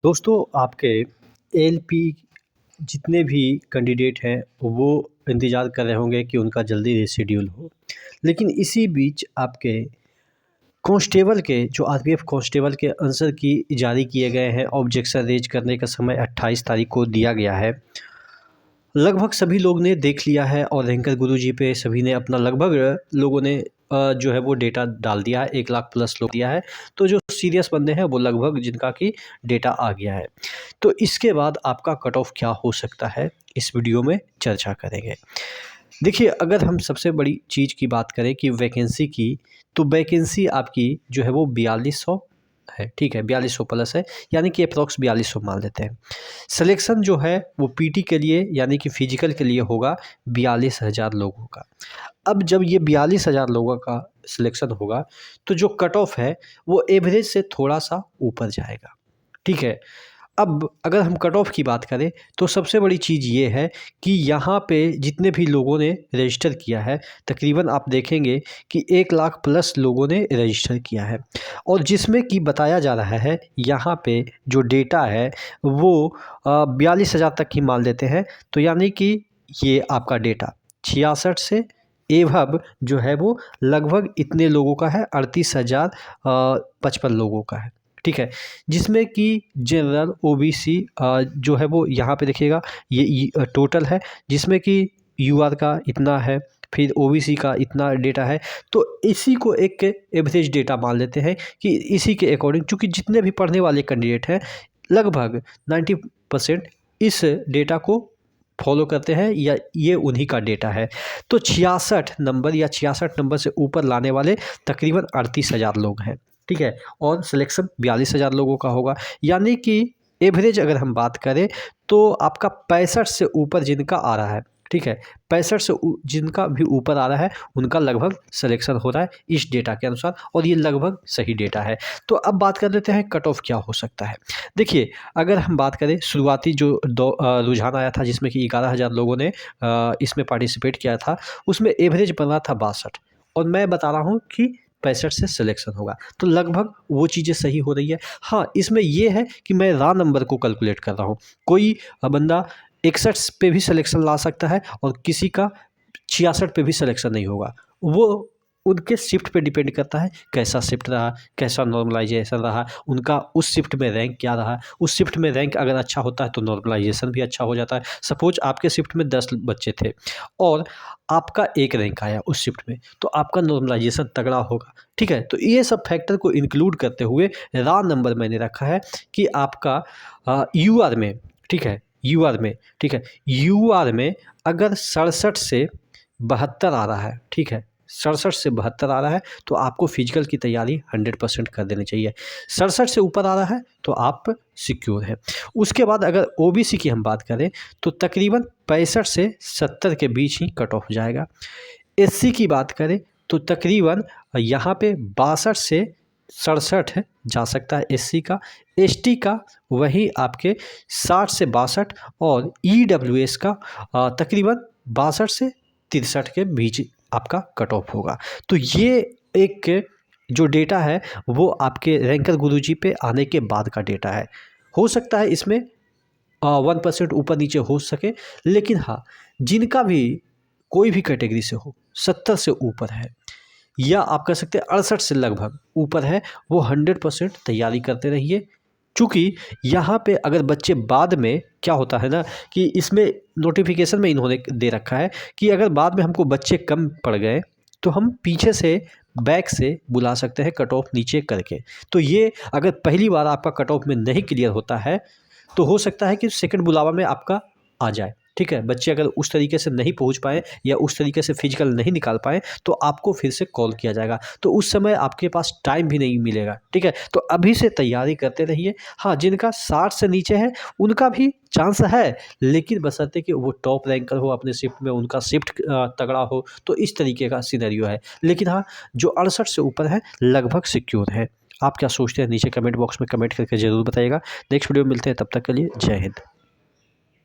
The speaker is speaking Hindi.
दोस्तों आपके एलपी जितने भी कैंडिडेट हैं वो इंतज़ार कर रहे होंगे कि उनका जल्दी रीशेड्यूल हो। लेकिन इसी बीच आपके कांस्टेबल के जो आरपीएफ कांस्टेबल के आंसर की जारी किए गए हैं। ऑब्जेक्शन रेज करने का समय 28 तारीख को दिया गया है। लगभग सभी लोग ने देख लिया है और रैंकर गुरुजी पे सभी ने अपना लगभग लोगों ने जो है वो डेटा डाल दिया है। 1 लाख प्लस लोग दिया है। तो जो सीरियस बंदे हैं वो लगभग जिनका कि डेटा आ गया है। तो इसके बाद आपका कट ऑफ क्या हो सकता है, इस वीडियो में चर्चा करेंगे। देखिए, अगर हम सबसे बड़ी चीज़ की बात करें कि वैकेंसी की, तो वैकेंसी आपकी जो है वो 4200 है, ठीक है, 4200 प्लस है, यानी कि अप्रॉक्स 4200 मान लेते हैं। सिलेक्शन जो है वो पीटी के लिए यानी कि फिजिकल के लिए होगा 42,000 लोगों का। अब जब ये 42,000 लोगों का सिलेक्शन होगा तो जो कट ऑफ है वो एवरेज से थोड़ा-सा ऊपर जाएगा, ठीक है। अब अगर हम कट ऑफ की बात करें तो सबसे बड़ी चीज़ ये है कि यहाँ पे जितने भी लोगों ने रजिस्टर किया है, तकरीबन आप देखेंगे कि 1 लाख प्लस लोगों ने रजिस्टर किया है। और जिसमें कि बताया जा रहा है यहाँ पे जो डेटा है वो 42,000 तक ही मान लेते हैं। तो यानी कि ये आपका डेटा 66 से एवब जो है वो लगभग इतने लोगों का है, 38,055 लोगों का है, ठीक है। जिसमें कि जनरल ओबीसी जो है वो यहाँ पे देखिएगा ये टोटल है, जिसमें कि यूआर का इतना है, फिर ओबीसी का इतना डेटा है। तो इसी को एक एवरेज डेटा मान लेते हैं कि इसी के अकॉर्डिंग, चूँकि जितने भी पढ़ने वाले कैंडिडेट हैं लगभग 90% इस डेटा को फॉलो करते हैं या ये उन्हीं का डेटा है। तो 66 नंबर या 66 नंबर से ऊपर लाने वाले तकरीबन 38,000 लोग हैं, ठीक है। और सिलेक्शन 42,000 लोगों का होगा, यानी कि एवरेज अगर हम बात करें तो आपका 65 से ऊपर जिनका आ रहा है, ठीक है, 65 से जिनका भी ऊपर आ रहा है उनका लगभग सिलेक्शन हो रहा है इस डेटा के अनुसार, और ये लगभग सही डेटा है। तो अब बात कर लेते हैं कट ऑफ क्या हो सकता है। देखिए, अगर हम बात करें शुरुआती जो रुझान आया था जिसमें कि 11,000 लोगों ने इसमें पार्टिसिपेट किया था, उसमें एवरेज बना था 62, और मैं बता रहा हूँ कि 65 से सिलेक्शन होगा। तो लगभग वो चीज़ें सही हो रही है। हाँ, इसमें ये है कि मैं रॉ नंबर को कैलकुलेट कर रहा हूँ। कोई बंदा 61 पे भी सिलेक्शन ला सकता है और किसी का 66 पे भी सिलेक्शन नहीं होगा। वो उनके शिफ्ट पे डिपेंड करता है, कैसा शिफ्ट रहा, कैसा नॉर्मलाइजेशन रहा, उनका उस शिफ्ट में रैंक क्या रहा। उस शिफ्ट में रैंक अगर अच्छा होता है तो नॉर्मलाइजेशन भी अच्छा हो जाता है। सपोज आपके शिफ्ट में 10 बच्चे थे और आपका 1 रैंक आया उस शिफ्ट में, तो आपका नॉर्मलाइजेशन तगड़ा होगा, ठीक है। तो ये सब फैक्टर को इंक्लूड करते हुए रॉ नंबर मैंने रखा है कि आपका यूआर में, ठीक है, यूआर में, ठीक है, यूआर में अगर 67 से 72 आ रहा है, ठीक है, 67 से 72 आ रहा है तो आपको फिजिकल की तैयारी 100% कर देनी चाहिए। 67 से ऊपर आ रहा है तो आप सिक्योर हैं। उसके बाद अगर ओबीसी की हम बात करें तो तकरीबन 65 से 70 के बीच ही कट ऑफ जाएगा। एससी की बात करें तो तकरीबन यहाँ पे 62 से 67 जा सकता है एससी का। एसटी का वही आपके 60 से 62, और ईडब्ल्यूएस का तकरीबन 62 से 63 के बीच आपका कट ऑफ होगा। तो ये एक जो डेटा है वो आपके रैंकर गुरुजी पे आने के बाद का डेटा है। हो सकता है इसमें 1% ऊपर नीचे हो सके, लेकिन हाँ, जिनका भी कोई भी कैटेगरी से हो 70 से ऊपर है या आप कह सकते हैं 68 से लगभग ऊपर है, वो 100% तैयारी करते रहिए। चूँकि यहाँ पे अगर बच्चे बाद में क्या होता है ना कि इसमें नोटिफिकेशन में इन्होंने दे रखा है कि अगर बाद में हमको बच्चे कम पड़ गए तो हम पीछे से बैक से बुला सकते हैं कट ऑफ नीचे करके। तो ये अगर पहली बार आपका कट ऑफ में नहीं क्लियर होता है तो हो सकता है कि सेकंड बुलावा में आपका आ जाए, ठीक है। बच्चे अगर उस तरीके से नहीं पहुंच पाए या उस तरीके से फिजिकल नहीं निकाल पाए तो आपको फिर से कॉल किया जाएगा, तो उस समय आपके पास टाइम भी नहीं मिलेगा, ठीक है। तो अभी से तैयारी करते रहिए। हाँ, जिनका 60 से नीचे है उनका भी चांस है, लेकिन बशर्ते कि वो टॉप रैंकर हो अपने शिफ्ट में, उनका शिफ्ट तगड़ा हो, तो इस तरीके का सिनेरियो है। लेकिन हाँ, जो 68 से ऊपर है लगभग सिक्योर है। आप क्या सोचते हैं नीचे कमेंट बॉक्स में कमेंट करके ज़रूर बताइएगा। नेक्स्ट वीडियो में मिलते हैं, तब तक के लिए जय हिंद।